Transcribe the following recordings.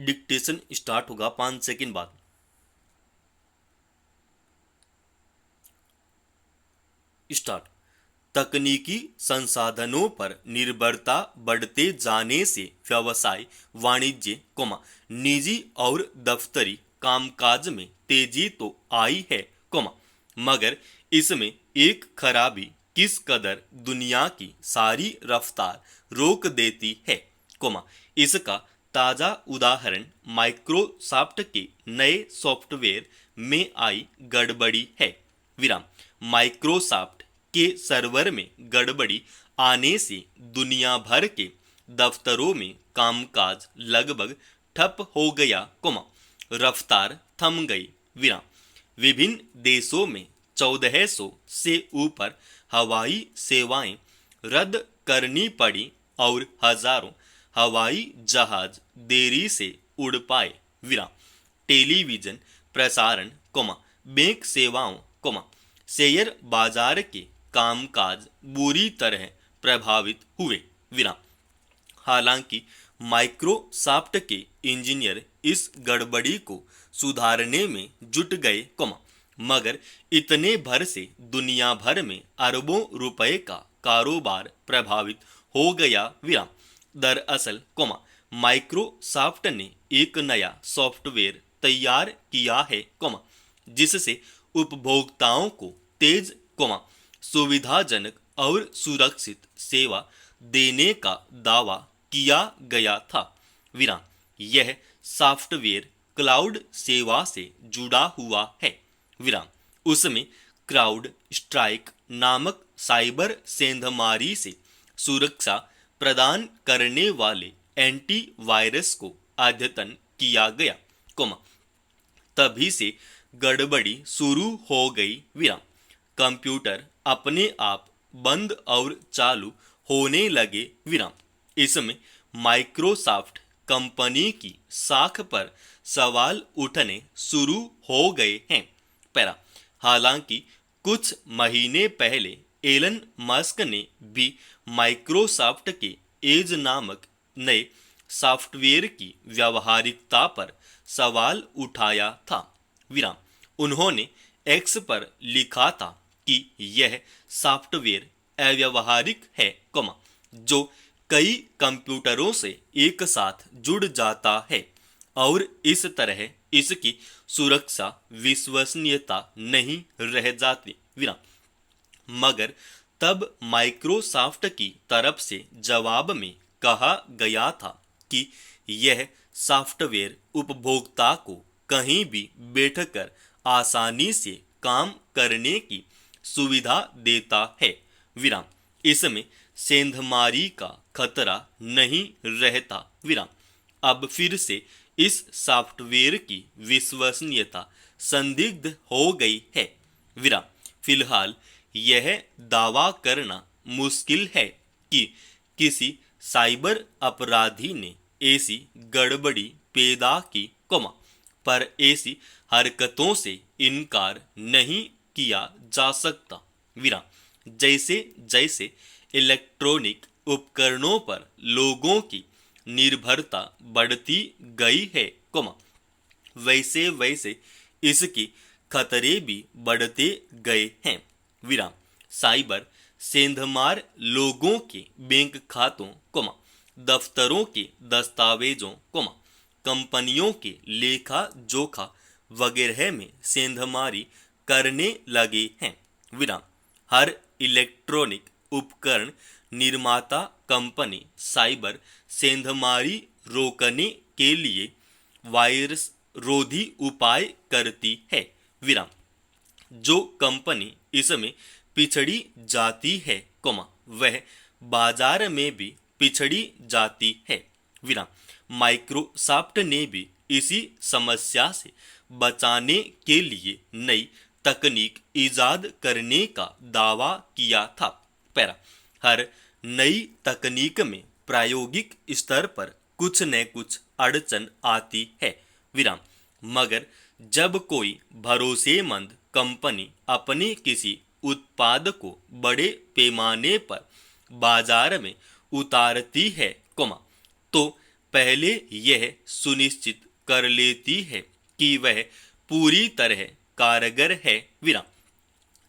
Dictation start होगा 5 second बाद। Start. तकनीकी संसाधनों पर निर्भरता बढ़ते जाने से व्यवसाय, वाणिज्य, निजी और दफ्तरी कामकाज में तेजी तो आई है, मगर इसमें एक खराबी किस कदर दुनिया की सारी रफ्तार रोक देती है, इसका ताजा उदाहरण माइक्रोसॉफ्ट के नए सॉफ्टवेयर में आई गड़बड़ी है। विराम। माइक्रोसॉफ्ट के सर्वर में गड़बड़ी आने से दुनिया भर के दफ्तरों में कामकाज लगभग ठप हो गया, रफ्तार थम गई। विराम। विभिन्न देशों में 1400 से ऊपर हवाई सेवाएं रद्द करनी पड़ी और हजारों हवाई जहाज देरी से उड़ पाए। विराम। टेलीविजन प्रसारण, बैंक सेवाओं, शेयर बाजार के कामकाज बुरी तरह प्रभावित हुए। विराम। हालांकि माइक्रोसॉफ्ट के इंजीनियर इस गड़बड़ी को सुधारने में जुट गए, मगर इतने भर से दुनिया भर में अरबों रुपए का कारोबार प्रभावित हो गया। विराम। दरअसल, माइक्रोसॉफ्ट ने एक नया सॉफ्टवेयर तैयार किया है, जिससे उपभोक्ताओं को तेज, सुविधाजनक और सुरक्षित सेवा देने का दावा किया गया था। विराम। यह सॉफ्टवेयर क्लाउड सेवा से जुड़ा हुआ है। विराम। उसमें क्राउड स्ट्राइक नामक साइबर सेंधमारी से सुरक्षा प्रदान करने वाले एंटीवायरस को अद्यतन किया गया, तभी से गड़बड़ी शुरू हो गई। विराम। कंप्यूटर अपने आप बंद और चालू होने लगे। विराम। इसमें माइक्रोसॉफ्ट कंपनी की साख पर सवाल उठने शुरू हो गए हैं। पैरा। हालांकि कुछ महीने पहले एलन मस्क ने भी माइक्रोसॉफ्ट के एज नामक नए सॉफ्टवेयर की व्यावहारिकता पर सवाल उठाया था। विराम। उन्होंने एक्स पर लिखा था कि यह सॉफ्टवेयर अव्यावहारिक है, जो कई कंप्यूटरों से एक साथ जुड़ जाता है और इस तरह इसकी सुरक्षा विश्वसनीयता नहीं रह जाती। विराम। मगर तब माइक्रोसॉफ्ट की तरफ से जवाब में कहा गया था कि यह सॉफ्टवेयर उपभोक्ता को कहीं भी बैठकर आसानी से काम करने की सुविधा देता है। विराम। इसमें सेंधमारी का खतरा नहीं रहता। विराम। अब फिर से इस सॉफ्टवेयर की विश्वसनीयता संदिग्ध हो गई है। विराम। फिलहाल यह दावा करना मुश्किल है कि किसी साइबर अपराधी ने ऐसी गड़बड़ी पैदा की, पर ऐसी हरकतों से इनकार नहीं किया जा सकता। विराम। जैसे जैसे इलेक्ट्रॉनिक उपकरणों पर लोगों की निर्भरता बढ़ती गई है, वैसे वैसे इसकी खतरे भी बढ़ते गए हैं। विराम। साइबर सेंधमार लोगों के बैंक खातों, दफ्तरों के दस्तावेजों, कंपनियों के लेखा जोखा वगैरह में सेंधमारी करने लगे हैं। विराम। हर इलेक्ट्रॉनिक उपकरण निर्माता कंपनी साइबर सेंधमारी रोकने के लिए वायरस रोधी उपाय करती है। विराम। जो कंपनी इसमें पिछड़ी जाती है, वह बाजार में भी पिछड़ी जाती है। विराम। माइक्रोसॉफ्ट ने भी इसी समस्या से बचाने के लिए नई तकनीक ईजाद करने का दावा किया था। पैरा। हर नई तकनीक में प्रायोगिक स्तर पर कुछ न कुछ अड़चन आती है। विराम। मगर जब कोई भरोसेमंद कंपनी अपने किसी उत्पाद को बड़े पैमाने पर बाजार में उतारती है, तो पहले यह सुनिश्चित कर लेती है कि वह पूरी तरह कारगर है। विराम।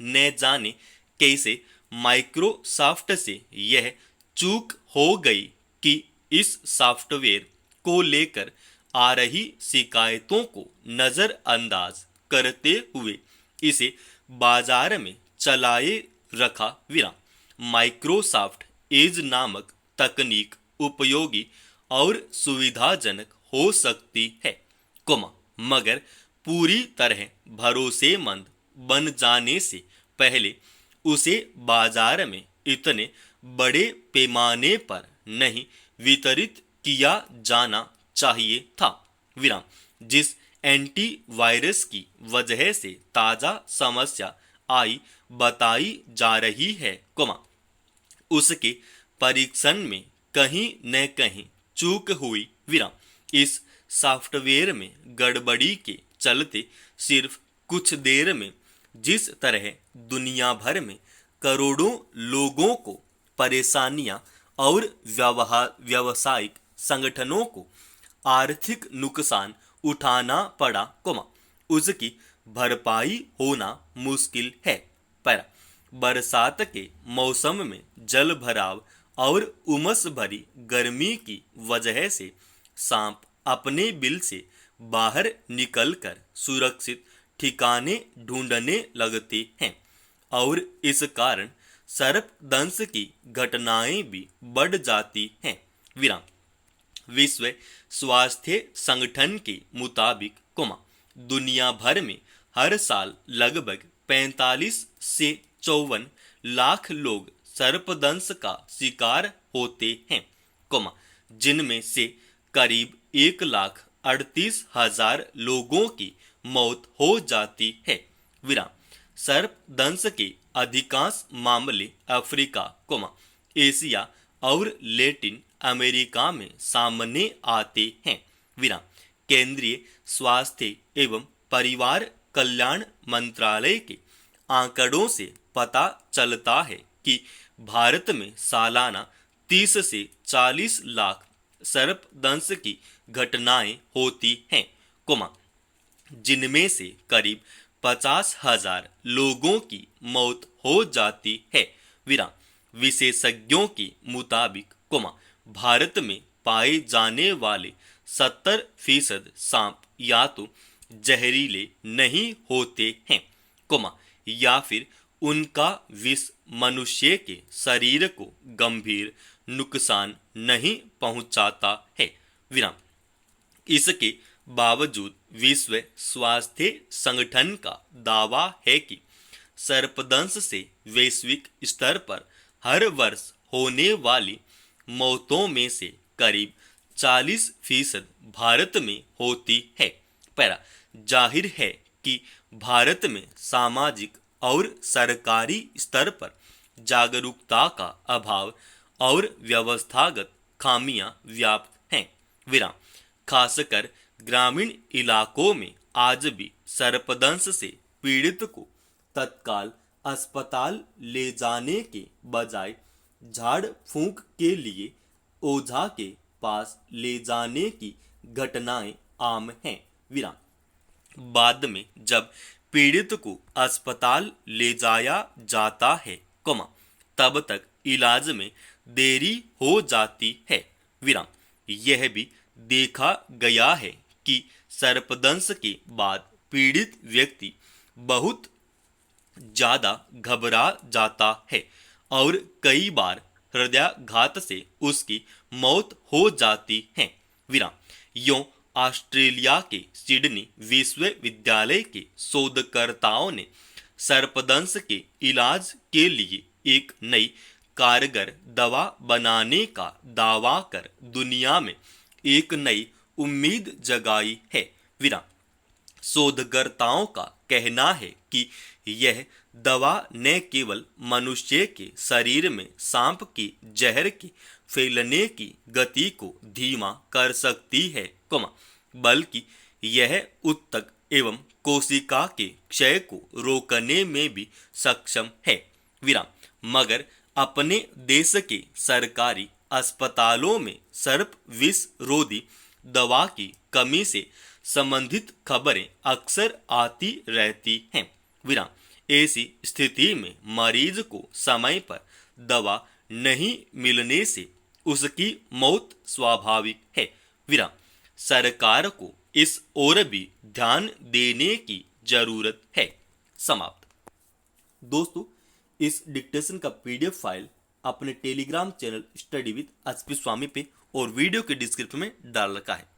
न जाने कैसे माइक्रोसॉफ्ट से यह चूक हो गई कि इस सॉफ्टवेयर को लेकर आ रही शिकायतों को नजरअंदाज करते हुए इसे बाजार में चलाए रखा। विराम। माइक्रोसॉफ्ट एज नामक तकनीक उपयोगी और सुविधाजनक हो सकती है, मगर पूरी तरह भरोसेमंद बन जाने से पहले उसे बाजार में इतने बड़े पैमाने पर नहीं वितरित किया जाना चाहिए था। विराम। जिस एंटीवायरस की वजह से ताजा समस्या आई बताई जा रही है, उसके परीक्षण में कहीं न कहीं चूक हुई। विराम। इस सॉफ्टवेयर में गड़बड़ी के चलते सिर्फ कुछ देर में जिस तरह दुनिया भर में करोड़ों लोगों को परेशानियां और व्यावसायिक संगठनों को आर्थिक नुकसान उठाना पड़ा, उसकी भरपाई होना मुश्किल है। पर बरसात के मौसम में जल भराव और उमस भरी गर्मी की वजह से सांप अपने बिल से बाहर निकलकर सुरक्षित ठिकाने ढूंढने लगते हैं और इस कारण सर्पदंश की घटनाएं भी बढ़ जाती हैं। विराम। विश्व स्वास्थ्य संगठन के मुताबिक, दुनिया भर में हर साल लगभग 45 से 54 लाख लोग सर्पदंश का शिकार होते हैं, जिनमें से करीब 1,38,000 लोगों की मौत हो जाती है। विराम। सर्पदंश के अधिकांश मामले अफ्रीका, एशिया और लैटिन अमेरिका में सामने आते हैं। विराम। केंद्रीय स्वास्थ्य एवं परिवार कल्याण मंत्रालय के आंकड़ों से पता चलता है कि भारत में सालाना 30 से 40 लाख सर्पदंश की घटनाएं होती हैं, जिनमें से करीब 50,000 लोगों की मौत हो जाती है। विराम। विशेषज्ञों के मुताबिक, भारत में पाए जाने वाले 70% सांप या तो जहरीले नहीं होते हैं, या फिर उनका विष मनुष्य के शरीर को गंभीर नुकसान नहीं पहुंचाता है। विराम। इसके बावजूद विश्व स्वास्थ्य संगठन का दावा है कि सर्पदंश से वैश्विक स्तर पर हर वर्ष होने वाली मौतों में से करीब 40% भारत में होती है। जाहिर है कि भारत में सामाजिक और सरकारी स्तर पर जागरूकता का अभाव और व्यवस्थागत खामियां व्याप्त हैं। विराम। खासकर ग्रामीण इलाकों में आज भी सर्पदंश से पीड़ित को तत्काल अस्पताल ले जाने के बजाय झाड़ फूंक के लिए ओझा के पास ले जाने की घटनाएं आम हैं। विराम। बाद में जब पीड़ित को अस्पताल ले जाया जाता है, तब तक इलाज में देरी हो जाती है। विराम। यह भी देखा गया है कि सर्पदंश के बाद पीड़ित व्यक्ति बहुत ज्यादा घबरा जाता है और कई बार हृदयाघात से उसकी मौत हो जाती है। विराम। यूं ऑस्ट्रेलिया के सिडनी विश्वविद्यालय के शोधकर्ताओं ने सर्पदंश के इलाज के लिए एक नई कारगर दवा बनाने का दावा कर दुनिया में एक नई उम्मीद जगाई है। विराम। शोधकर्ताओं का कहना है कि यह दवा न केवल मनुष्य के शरीर में सांप की जहर के फैलने की गति को धीमा कर सकती है, बल्कि यह ऊतक एवं कोशिका के क्षय को रोकने में भी सक्षम है। विराम। मगर अपने देश के सरकारी अस्पतालों में सर्प विष रोधी दवा की कमी से संबंधित खबरें अक्सर आती रहती हैं। विराम। ऐसी स्थिति में मरीज को समय पर दवा नहीं मिलने से उसकी मौत स्वाभाविक है। विराम। सरकार को इस ओर भी ध्यान देने की जरूरत है। समाप्त। दोस्तों, इस डिक्टेशन का पीडीएफ फाइल अपने Telegram channel study with HP Swami पे और वीडियो के डिस्क्रिप्शन में डाल रखा है।